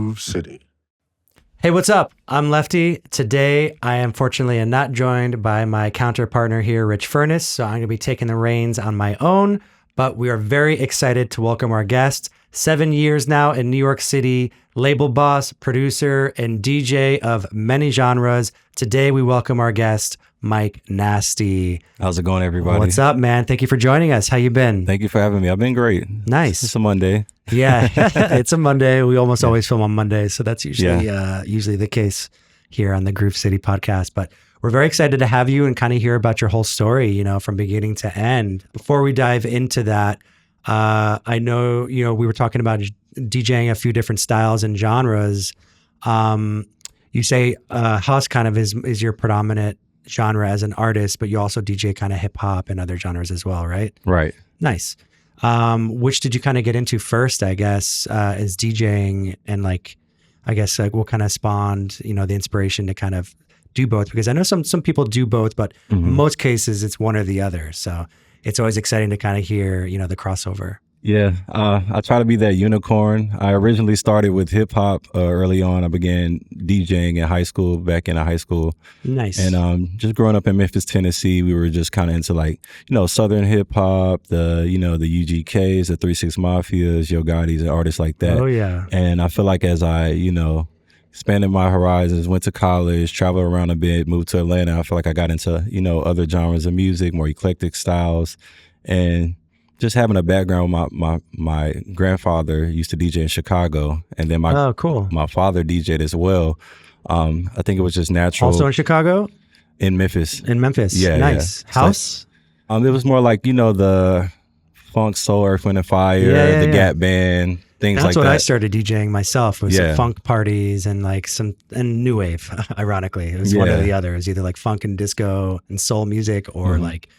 Groove City. Hey, what's up? I'm Lefty. Today, I am fortunately not joined by my counterpartner here, Rich Furniss, so I'm going to be taking the reins on my own, but we are very excited to welcome our guest. 7 years now in New York City, label boss, producer, and DJ of many genres. Today, we welcome our guest, Mike Nasty. How's it going, everybody? What's up, man? Thank you for joining us. How you been? Thank you for having me. I've been great. Nice. It's a Monday. Yeah, it's a Monday. We almost always film on Mondays, so that's usually the case here on the Groove City podcast. But we're very excited to have you and kind of hear about your whole story, you know, from beginning to end. Before we dive into that, I know, you know, we were talking about DJing a few different styles and genres. You say house kind of is your predominant genre as an artist, but you also DJ kind of hip hop and other genres as well, right? Right. Nice. Which did you kind of get into first, I guess, as DJing, and what kind of spawned, you know, the inspiration to kind of do both? Because I know some people do both, but in most cases it's one or the other. So it's always exciting to kind of hear, you know, the crossover. Yeah, I try to be that unicorn. I originally started with hip hop early on. I began DJing in high school, back in high school. Nice. And just growing up in Memphis, Tennessee, we were just kind of into Southern hip hop, the UGKs, the 3 6 Mafias, Yo Gotti's, and artists like that. Oh yeah. And I feel like as I, expanded my horizons, went to college, traveled around a bit, moved to Atlanta, I feel like I got into, other genres of music, more eclectic styles, and just having a background, my grandfather used to DJ in Chicago, and then my father DJ'd as well. I think it was just natural. Also in Chicago? In Memphis. Yeah. Nice. Yeah. House? It was more like, the funk, soul, Earth, Wind & Fire, the Gap Band, things like that. That's what I started DJing myself. It was some funk parties and and new wave, ironically. It was one or the other. It was either like funk and disco and soul music or like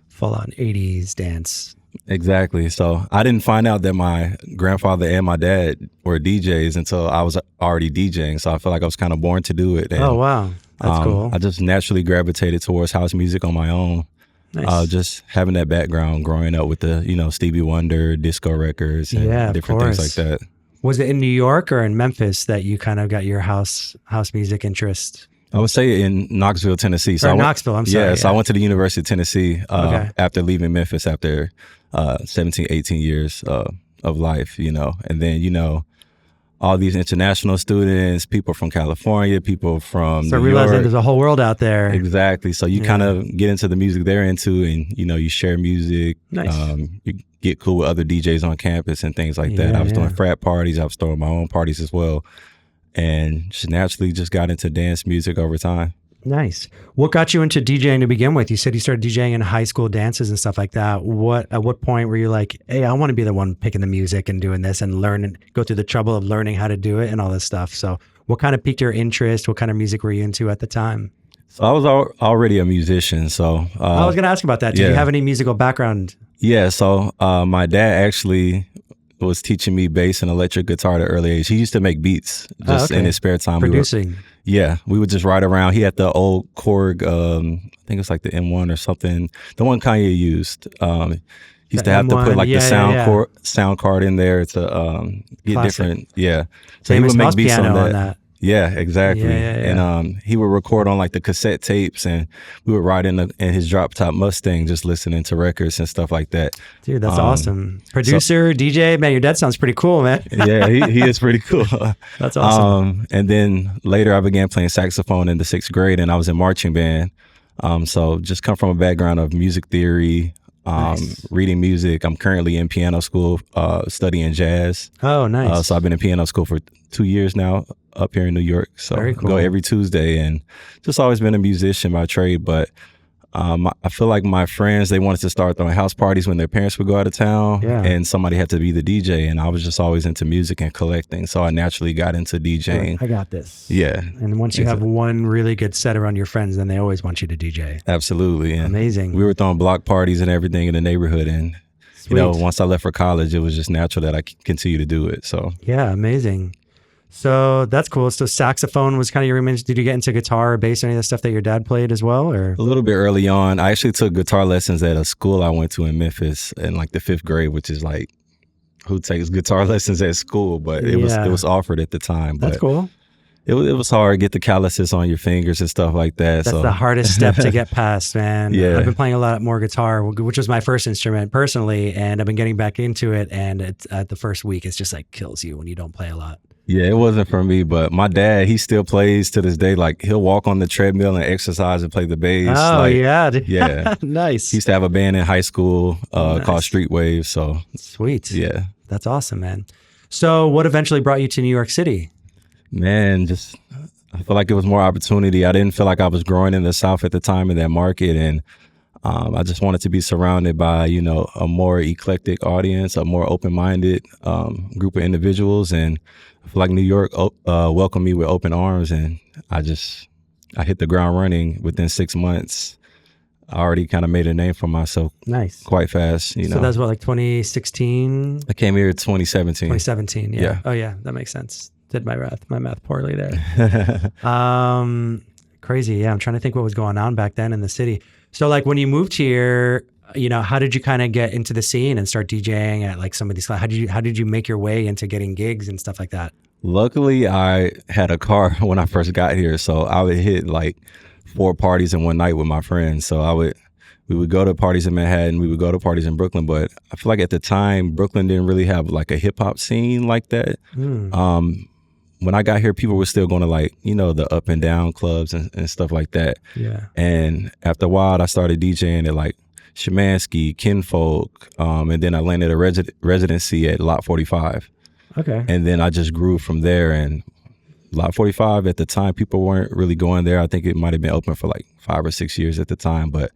full on 80s dance. Exactly. So I didn't find out that my grandfather and my dad were DJs until I was already DJing. So I feel like I was kind of born to do it. And, oh, wow. That's cool. I just naturally gravitated towards house music on my own. Nice. Just having that background growing up with the, Stevie Wonder, disco records, and different things like that. Was it in New York or in Memphis that you kind of got your house music interest? I would say in Knoxville, Tennessee. Knoxville, I'm sorry. Yeah, so I went to the University of Tennessee after leaving Memphis after 17, 18 years of life, and then, all these international students, people from California, people from New York. So realizing there's a whole world out there. Exactly. So you kind of get into the music they're into, and, you share music. Nice. You get cool with other DJs on campus and things like that. I was doing frat parties. I was throwing my own parties as well. And just naturally just got into dance music over time. Nice. What got you into DJing to begin with? You said you started DJing in high school dances and stuff like that. At what point were you like, hey, I want to be the one picking the music and doing this and learn and go through the trouble of learning how to do it and all this stuff? So what kind of piqued your interest? What kind of music were you into at the time? So I was already a musician. So I was going to ask about that. Did you have any musical background? Yeah. So my dad actually was teaching me bass and electric guitar at an early age. He used to make beats just in his spare time. Producing. We would just ride around. He had the old Korg, I think it's like the M1 or something, the one Kanye used. He used to have to put like the sound card in there to get Classic. Different. Yeah. So he would make beats on that. Yeah, exactly. And he would record on like the cassette tapes, and we would ride in his drop top Mustang just listening to records and stuff like that. Dude, that's awesome. Producer, DJ, man, your dad sounds pretty cool, man. Yeah, he is pretty cool. That's awesome. And then later I began playing saxophone in the 6th grade, and I was in marching band. So just come from a background of music theory, reading music. I'm currently in piano school, studying jazz. Oh, nice. So I've been in piano school for 2 years now up here in New York. So Very cool. Go every Tuesday, and just always been a musician by trade. But I feel like my friends, they wanted to start throwing house parties when their parents would go out of town, and somebody had to be the DJ, and I was just always into music and collecting. So I naturally got into DJing. I got this. Yeah. And once you have one really good set around your friends, then they always want you to DJ. Absolutely. And amazing. We were throwing block parties and everything in the neighborhood, and once I left for college, it was just natural that I continue to do it. So yeah, amazing. So that's cool. So saxophone was kind of your image. Did you get into guitar or bass or any of the stuff that your dad played as well? Or a little bit early on. I actually took guitar lessons at a school I went to in Memphis in like the 5th grade, which is like who takes guitar lessons at school, but it was offered at the time. But that's cool. It was hard to get the calluses on your fingers and stuff like that. That's the hardest step to get past, man. Yeah. I've been playing a lot more guitar, which was my first instrument personally, and I've been getting back into it. And at the first week, it's just like kills you when you don't play a lot. Yeah, it wasn't for me, but my dad, he still plays to this day. Like he'll walk on the treadmill and exercise and play the bass. Oh, like, yeah. Yeah. Nice. He used to have a band in high school Nice. called Street Wave. So sweet. Yeah. That's awesome, man. So what eventually brought you to New York City? Man, I feel like it was more opportunity. I didn't feel like I was growing in the South at the time in that market. And I just wanted to be surrounded by, a more eclectic audience, a more open-minded group of individuals. And I feel like New York welcomed me with open arms. And I hit the ground running within 6 months. I already kind of made a name for myself. Nice. Quite fast, So that's what, like 2016? I came here in 2017. 2017, yeah. Oh, yeah, that makes sense. Did my math poorly there. Crazy. Yeah, I'm trying to think what was going on back then in the city. So like when you moved here, how did you kind of get into the scene and start DJing at like some of these? How did you make your way into getting gigs and stuff like that? Luckily, I had a car when I first got here, so I would hit like 4 parties in one night with my friends. So we would go to parties in Manhattan, we would go to parties in Brooklyn, but I feel like at the time Brooklyn didn't really have like a hip hop scene like that. When I got here, people were still going to like, the up and down clubs and stuff like that. Yeah. And after a while, I started DJing at like Shemansky, Kinfolk, and then I landed a residency at Lot 45. Okay. And then I just grew from there. And Lot 45 at the time, people weren't really going there. I think it might have been open for like 5 or 6 years at the time, but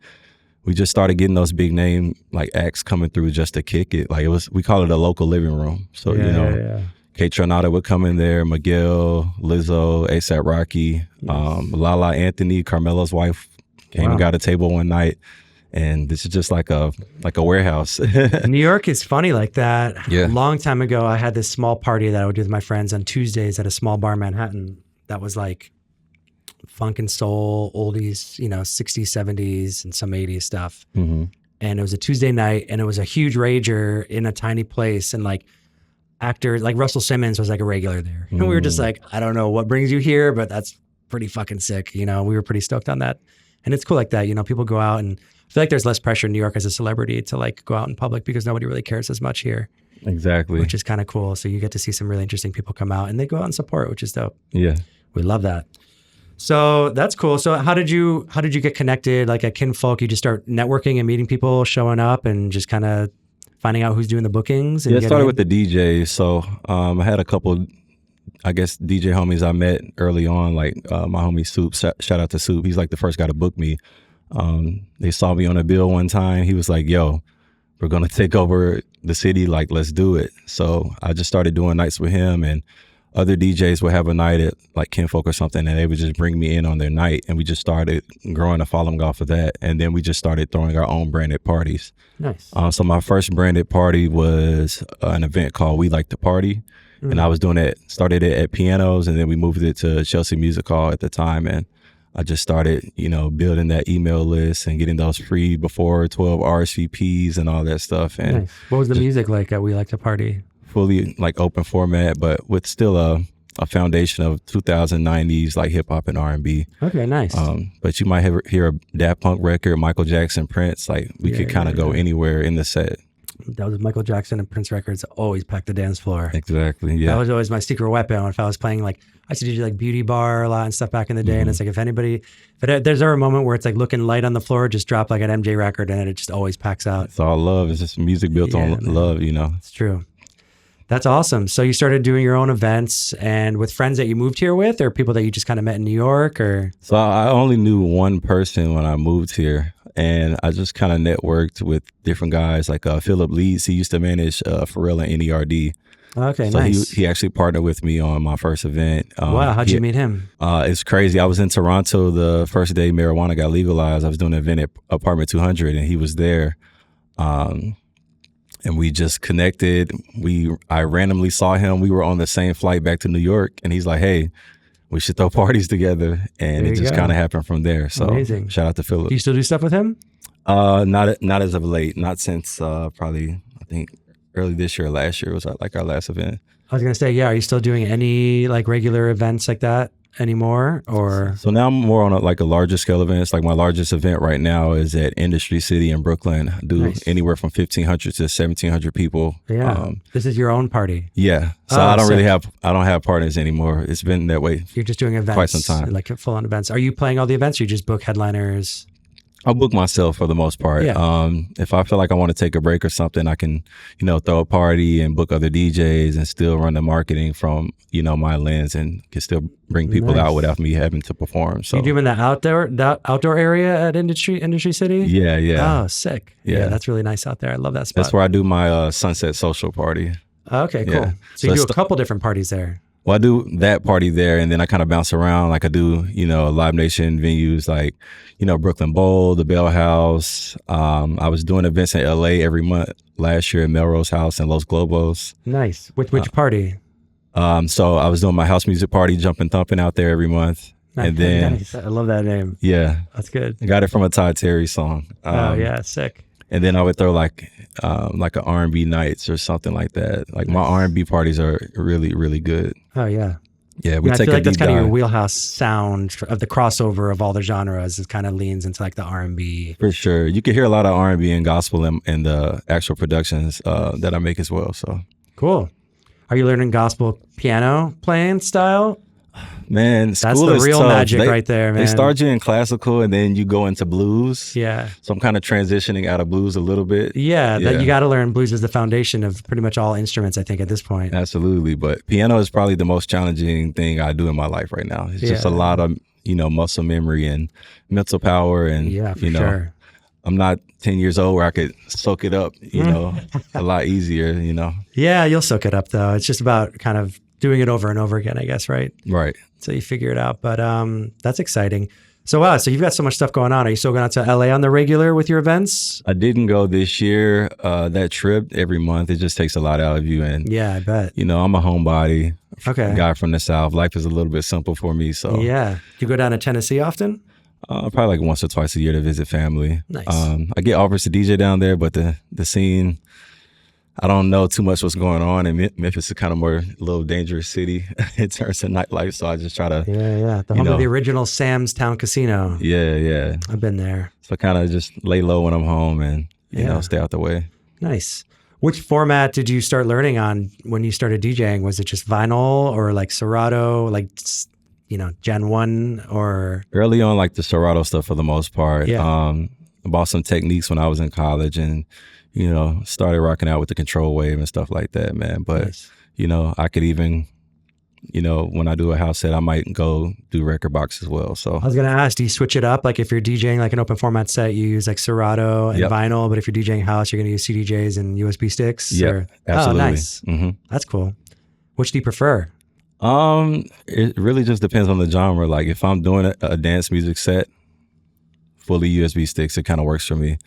we just started getting those big name like acts coming through just to kick it. Like we call it a local living room. So, Kate Tronada would come in there, Miguel, Lizzo, A$AP Rocky, Lala Anthony, Carmelo's wife came and got a table one night. And this is just like a warehouse. New York is funny like that. Yeah. A long time ago, I had this small party that I would do with my friends on Tuesdays at a small bar in Manhattan that was like funk and soul, oldies, 60s, 70s, and some 80s stuff. Mm-hmm. And it was a Tuesday night, and it was a huge rager in a tiny place. And like actors, like Russell Simmons was like a regular there. And we were just like, I don't know what brings you here, but that's pretty fucking sick. We were pretty stoked on that. And it's cool like that. People go out, and I feel like there's less pressure in New York as a celebrity to like go out in public because nobody really cares as much here. Exactly. Which is kind of cool. So you get to see some really interesting people come out, and they go out and support, which is dope. Yeah. We love that. So that's cool. So how did you get connected? Like at Kinfolk, you just start networking and meeting people, showing up, and just kind of finding out who's doing the bookings? And it started with the DJs. So I had a couple, I guess, DJ homies I met early on, like my homie Soup. Shout out to Soup. He's like the first guy to book me. They saw me on a bill one time. He was like, yo, we're going to take over the city. Like, let's do it. So I just started doing nights with him, and other DJs would have a night at like Kinfolk or something, and they would just bring me in on their night, and we just started growing a following off of that. And then we just started throwing our own branded parties. Nice. So my first branded party was an event called We Like to Party. And I was doing it, started it at Pianos, and then we moved it to Chelsea Music Hall at the time. And I just started, building that email list and getting those free before 12 RSVPs and all that stuff. And nice. What was the music like at We Like to Party? Fully like open format, but with still a foundation of 2090s like hip hop and R&B. Okay, nice. But you might hear a Daft Punk record, Michael Jackson, Prince. Like we could kind of go anywhere in the set. That was Michael Jackson and Prince records always packed the dance floor. Exactly. Yeah. That was always my secret weapon. If I was playing, like, I used to do like Beauty Bar a lot and stuff back in the day. And it's like, if there's ever a moment where it's like looking light on the floor, just drop like an MJ record and it just always packs out. It's all love. It's just music built on love, It's true. That's awesome. So you started doing your own events and with friends that you moved here with, or people that you just kind of met in New York, or? So I only knew one person when I moved here, and I just kind of networked with different guys like Philip Leeds. He used to manage Pharrell and NERD. Okay, so nice. He actually partnered with me on my first event. Wow, how'd you meet him? It's crazy. I was in Toronto the first day marijuana got legalized. I was doing an event at Apartment 200, and he was there. And we just connected. I randomly saw him. We were on the same flight back to New York, and he's like, "Hey, we should throw parties together." And it just kind of happened from there. So amazing. Shout out to Philip. Do you still do stuff with him? Not as of late. Not since probably I think early this year, last year was like our last event. I was gonna say, yeah. Are you still doing any like regular events like that anymore, or? So now I'm more on a larger scale events. Like my largest event right now is at Industry City in Brooklyn. I do anywhere from 1,500 to 1,700 people. Yeah, this is your own party. Yeah, so I don't have partners anymore. It's been that way. You're just doing events, quite some time, like full on events. Are you playing all the events? Or you just book headliners? I'll book myself for the most part. Yeah. If I feel like I want to take a break or something, I can, throw a party and book other DJs and still run the marketing from, my lens and can still bring people out without me having to perform. So you doing the outdoor area at Industry City? Yeah. Oh, sick. Yeah, that's really nice out there. I love that spot. That's where I do my Sunset Social party. Okay, cool. Yeah. So you do a couple different parties there. Well, I do that party there, and then I kind of bounce around. Like I do, Live Nation venues like, Brooklyn Bowl, the Bell House. I was doing events in LA every month last year at Melrose House and Los Globos. Nice. Which party? So I was doing my house music party, Jumpin' Thumpin' out there every month. And then nice. I love that name. Yeah. That's good. I got it from a Todd Terry song. Oh yeah, sick. And then I would throw like an R&B nights or something like that. Like my R&B parties are really, really good. Oh yeah. Yeah, we take I feel a like that's deep kind of dive. your wheelhouse sound of the crossover of all the genres. It kind of leans into like the R&B. For sure. You can hear a lot of R&B and gospel in the actual productions that I make as well. So cool. Are you learning gospel piano playing style? Man, that's school the is real tough. magic right there, man. They start you in classical and then you go into blues. Yeah. So I'm kind of transitioning out of blues a little bit. Yeah, that you got to learn. Blues is the foundation of pretty much all instruments, I think, at this point. Absolutely. But piano is probably the most challenging thing I do in my life right now. It's just a lot of, muscle memory and mental power. And, sure. I'm not 10 years old where I could soak it up, a lot easier, Yeah, you'll soak it up, though. It's just about kind of doing it over and over again, I guess, right? Right. So you figure it out. But that's exciting. So wow, so you've got so much stuff going on. Are you still going out to LA on the regular with your events? I didn't go this year. That trip every month, it just takes a lot out of you. And yeah, I bet. I'm a homebody. Okay. Guy from the South. Life is a little bit simple for me. So yeah. Do you go down to Tennessee often? Probably like once or twice a year to visit family. Nice. I get offers to DJ down there, but the scene, I don't know too much what's going on. And Memphis is kind of more a little dangerous city in terms of nightlife. So I just try to the home of the original Sam's Town Casino. Yeah. I've been there. So I kind of just lay low when I'm home and stay out the way. Nice. Which format did you start learning on when you started DJing? Was it just vinyl or like Serato, like Gen 1 or? Early on, like the Serato stuff for the most part. Yeah. I bought some techniques when I was in college and, started rocking out with the control wave and stuff like that, man. But, nice. I could even, when I do a house set, I might go do record box as well. So I was going to ask, do you switch it up? Like if you're DJing like an open format set, you use like Serato and vinyl, but if you're DJing house, you're going to use CDJs and USB sticks? Yeah, absolutely. Oh, nice. Mm-hmm. That's cool. Which do you prefer? It really just depends on the genre. Like if I'm doing a dance music set, fully USB sticks, it kind of works for me.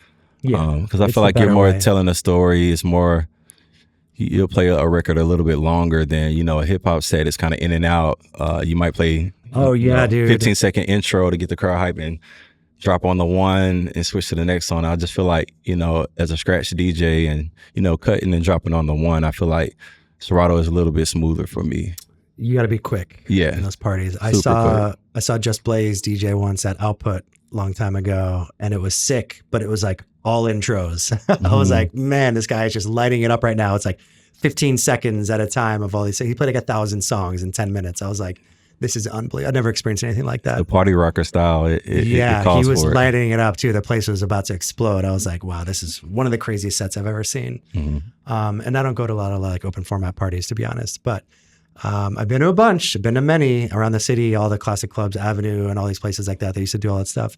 Yeah, because I feel like you're more telling a story. It's more, you'll play a record a little bit longer than, a hip hop set. It's kind of in and out. You might play, dude, 15-second intro to get the crowd hype and drop on the one and switch to the next song. I just feel like, as a scratch DJ and, cutting and dropping on the one, I feel like Serato is a little bit smoother for me. You got to be quick. Yeah. In those parties. I Super saw Just Blaze DJ once at Output a long time ago, and it was sick, but it was like all intros. I was like, man, this guy is just lighting it up right now. It's like 15 seconds at a time of all these. He played like 1,000 songs in 10 minutes. I was like, this is unbelievable. I've never experienced anything like that. The party rocker style. It calls he was for it. lighting it up too. The place was about to explode. I was like, wow, this is one of the craziest sets I've ever seen. Mm-hmm. And I don't go to a lot of like open format parties, to be honest, but I've been to a bunch. I've been to many around the city, all the classic clubs, Avenue, and all these places like that. They used to do all that stuff.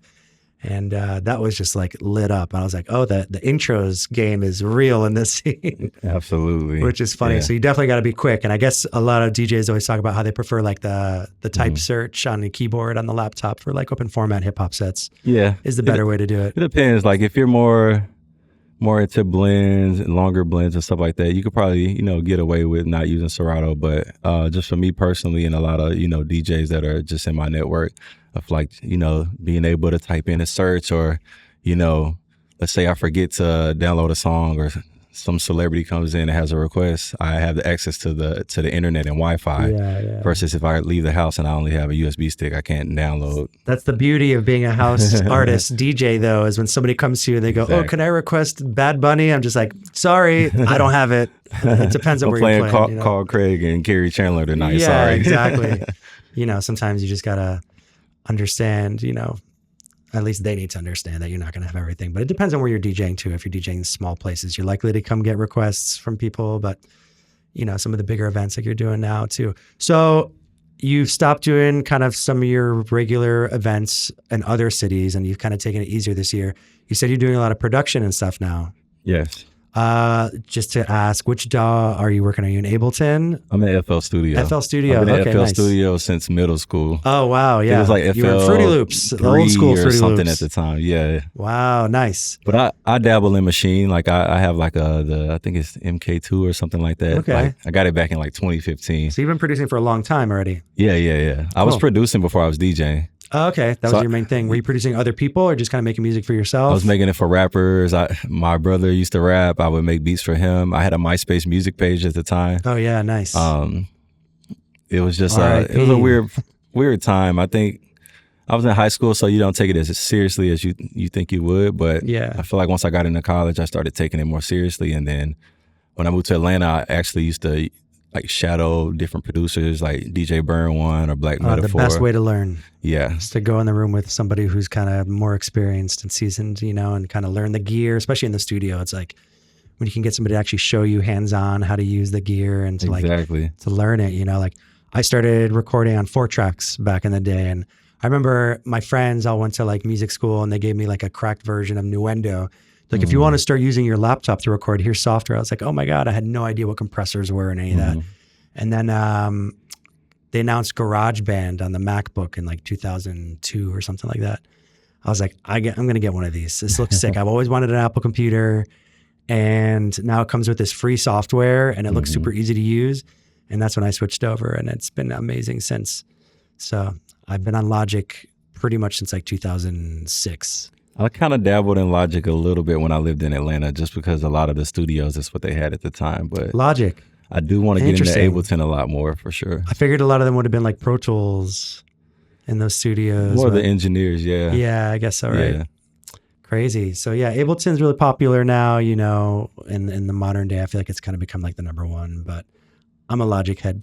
And that was just like lit up. And I was like, oh, the intros game is real in this scene. Absolutely. Which is funny. Yeah. So you definitely got to be quick. And I guess a lot of DJs always talk about how they prefer like the type search on the keyboard on the laptop for like open format hip hop sets. Yeah. Is the better way to do it. It depends. Like if you're more into blends and longer blends and stuff like that, you could probably, get away with not using Serato. But just for me personally and a lot of, DJs that are just in my network of like, being able to type in a search or, let's say I forget to download a song or some celebrity comes in and has a request, I have the access to the internet and Wi-Fi. Versus if I leave the house and I only have a USB stick, I can't download. That's the beauty of being a house artist DJ, though, is when somebody comes to you and they go, "Oh, can I request Bad Bunny?" I'm just like, "Sorry, I don't have it." It depends on where you're playing. Carl Craig and Kerry Chandler tonight. Yeah, sorry. Exactly. Sometimes you just gotta understand. At least they need to understand that you're not going to have everything. But it depends on where you're DJing too. If you're DJing in small places, you're likely to come get requests from people. But, some of the bigger events like you're doing now too. So you've stopped doing kind of some of your regular events in other cities and you've kind of taken it easier this year. You said you're doing a lot of production and stuff now. Yes. Just to ask, which DAW are you working on? Are you in Ableton? I'm in FL Studio. FL Studio. I've been in FL nice. Studio since middle school. Oh, wow. Yeah. It was like FL you were in Fruity Loops, the old school Fruity something Loops. at the time. Yeah. Wow. Nice. But I dabble in machine. Like I have like I think it's MK2 or something like that. Okay. Like, I got it back in like 2015. So you've been producing for a long time already. Yeah. I was producing before I was DJing. Oh, okay. That was your main thing. Were you producing other people or just kind of making music for yourself? I was making it for rappers. My brother used to rap. I would make beats for him. I had a MySpace music page at the time. Oh yeah, nice. It was just it was a weird time. I think I was in high school, so you don't take it as seriously as you think you would. But yeah. I feel like once I got into college, I started taking it more seriously. And then when I moved to Atlanta, I actually used to like shadow different producers like DJ Burn One or Black Metaphor. The best way to learn. Yeah. Is to go in the room with somebody who's kind of more experienced and seasoned, and kind of learn the gear, especially in the studio. It's like when you can get somebody to actually show you hands-on how to use the gear and to to learn it, like I started recording on 4-tracks back in the day. And I remember my friends all went to like music school and they gave me like a cracked version of Nuendo. Like, if you want to start using your laptop to record, here's software. I was like, oh my God, I had no idea what compressors were and any of that. And then they announced GarageBand on the MacBook in like 2002 or something like that. I was like, I'm going to get one of these. This looks sick. I've always wanted an Apple computer. And now it comes with this free software and it looks super easy to use. And that's when I switched over and it's been amazing since. So I've been on Logic pretty much since like 2006. I kind of dabbled in Logic a little bit when I lived in Atlanta, just because a lot of the studios, that's what they had at the time. But Logic. I do want to get into Ableton a lot more for sure. I figured a lot of them would have been like Pro Tools in those studios. More the engineers, yeah. Yeah, I guess so, right? Yeah. Crazy. So yeah, Ableton's really popular now, in the modern day. I feel like it's kind of become like the number one, but I'm a Logic head,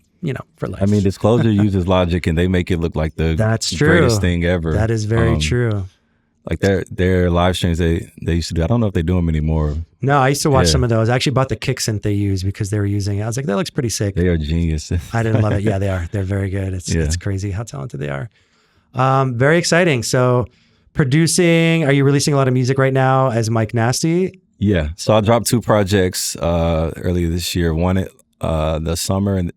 for life. I mean, Disclosure uses Logic and they make it look like the greatest thing ever. That is very true. Like their live streams they used to do. I don't know if they do them anymore. No, I used to watch some of those. I actually bought the kick synth they use because they were using it. I was like, that looks pretty sick. They are genius. I didn't love it. Yeah, they are. They're very good. It's crazy how talented they are. Very exciting. So producing, are you releasing a lot of music right now as Mike Nasty? Yeah. So I dropped 2 projects earlier this year. One the summer and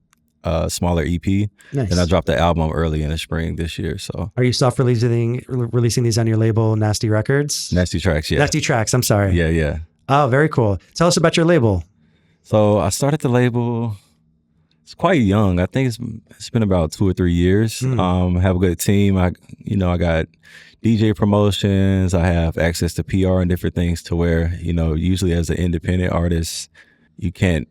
smaller EP. Nice. And I dropped the album early in the spring this year. So are you releasing these on your label, Nasty Records? Nasty Tracks, yeah. Nasty Tracks, I'm sorry. Yeah. Oh, very cool. Tell us about your label. So I started the label, it's quite young. I think it's been about 2 or 3 years. Have a good team. I got DJ promotions. I have access to PR and different things to where, usually as an independent artist, you can't,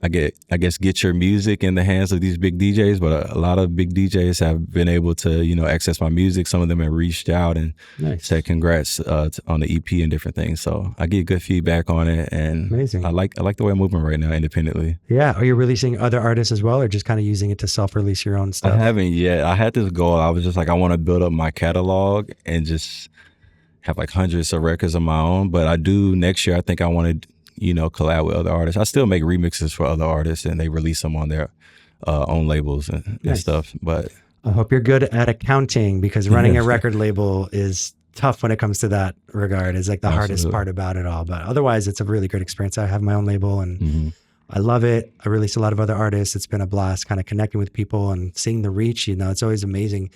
I guess get your music in the hands of these big DJs, but a lot of big DJs have been able to, access my music. Some of them have reached out and said congrats on the EP and different things. So I get good feedback on it, and amazing. I like the way I'm moving right now independently. Yeah. Are you releasing other artists as well, or just kind of using it to self-release your own stuff? I haven't yet. I had this goal. I was just like, I want to build up my catalog and just have like hundreds of records of my own. But I do next year. I think I want to collab with other artists. I still make remixes for other artists and they release them on their own labels and stuff. But I hope you're good at accounting, because running a record label is tough when it comes to that regard. It's like the hardest part about it all. But otherwise, it's a really great experience. I have my own label and I love it. I release a lot of other artists. It's been a blast kind of connecting with people and seeing the reach. It's always amazing.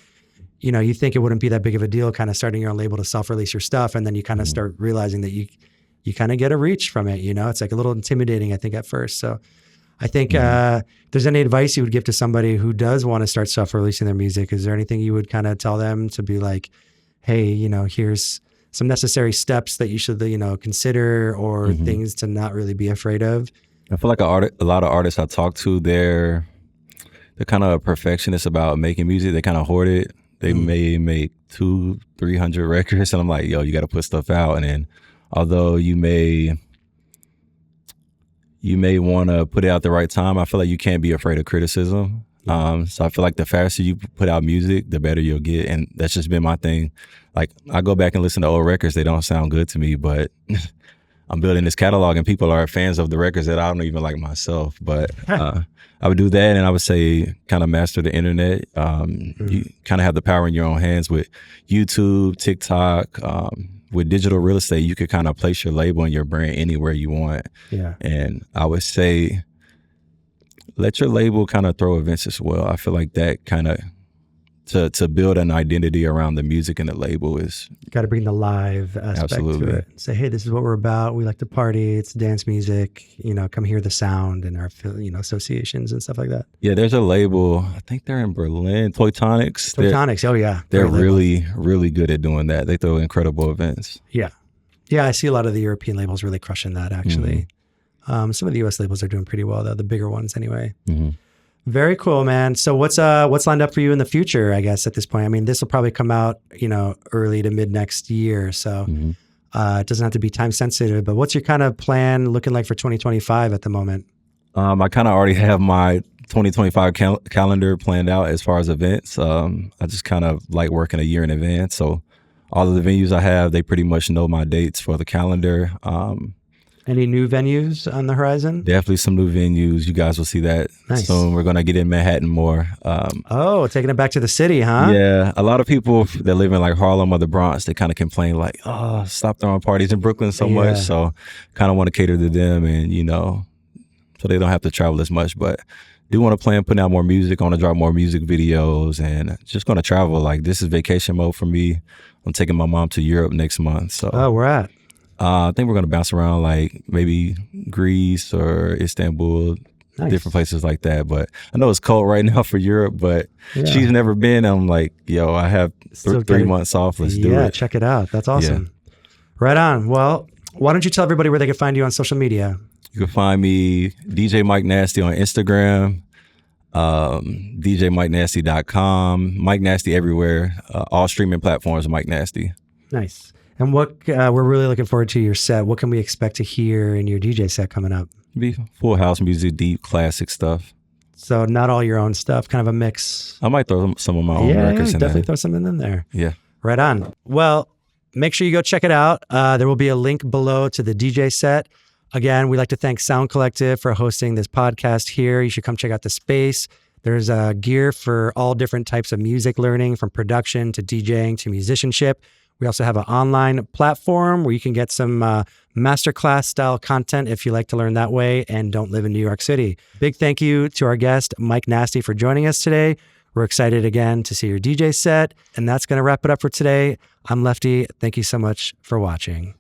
You think it wouldn't be that big of a deal kind of starting your own label to self-release your stuff. And then you kind of start realizing that you kind of get a reach from it, It's like a little intimidating, I think, at first. So I think if there's any advice you would give to somebody who does want to start self-releasing their music, is there anything you would kind of tell them to be like, hey, here's some necessary steps that you should, consider, or things to not really be afraid of? I feel like a lot of artists I talk to, they're kind of perfectionists about making music. They kind of hoard it. They may make 200-300 records, and I'm like, yo, you got to put stuff out. And then, although you may want to put it out the right time, I feel like you can't be afraid of criticism. So I feel like the faster you put out music, the better you'll get. And that's just been my thing. Like, I go back and listen to old records. They don't sound good to me, but I'm building this catalog and people are fans of the records that I don't even like myself. But I would do that, and I would say kind of master the internet. You kind of have the power in your own hands with YouTube, TikTok, with digital real estate. You could kind of place your label and your brand anywhere you want. Yeah. And I would say, let your label kind of throw events as well. I feel like that kind of, to build an identity around the music and the label is... You got to bring the live aspect to it. Say, hey, this is what we're about. We like to party. It's dance music. Come hear the sound and our, associations and stuff like that. Yeah, there's a label. I think they're in Berlin. Toytonics. Oh, yeah. They're really, really good at doing that. They throw incredible events. Yeah. Yeah, I see a lot of the European labels really crushing that, actually. Some of the U.S. labels are doing pretty well, though, the bigger ones anyway. Very cool, man. So what's lined up for you in the future, I guess, at this point? I mean, this will probably come out, early to mid next year. So it doesn't have to be time sensitive, but what's your kind of plan looking like for 2025 at the moment? I kind of already have my 2025 calendar planned out as far as events. I just kind of like working a year in advance. So all of the venues I have, they pretty much know my dates for the calendar. Any new venues on the horizon? Definitely some new venues. You guys will see that soon. We're going to get in Manhattan more. Taking it back to the city, huh? Yeah. A lot of people that live in like Harlem or the Bronx, they kind of complain like, oh, stop throwing parties in Brooklyn so much. So kind of want to cater to them and, so they don't have to travel as much. But do want to plan putting out more music. I want to drop more music videos and just going to travel. Like, this is vacation mode for me. I'm taking my mom to Europe next month. So where at? I think we're going to bounce around like maybe Greece or Istanbul, different places like that. But I know it's cold right now for Europe, but she's never been. I'm like, yo, I have 3 months off. Let's do it. Yeah, check it out. That's awesome. Yeah. Right on. Well, why don't you tell everybody where they can find you on social media? You can find me DJ Mike Nasty on Instagram, DJMikeNasty.com, Mike Nasty everywhere, all streaming platforms, Mike Nasty. Nice. And what we're really looking forward to your set. What can we expect to hear in your DJ set coming up? Be full house music, deep classic stuff. So not all your own stuff, kind of a mix. I might throw some of my own records in there. Definitely throw something in there. Yeah. Right on. Well, make sure you go check it out. There will be a link below to the DJ set. Again, we'd like to thank Sound Collective for hosting this podcast here. You should come check out the space. There's gear for all different types of music learning, from production to DJing to musicianship. We also have an online platform where you can get some masterclass style content if you like to learn that way and don't live in New York City. Big thank you to our guest, Mike Nasty, for joining us today. We're excited again to see your DJ set. And that's going to wrap it up for today. I'm Lefty. Thank you so much for watching.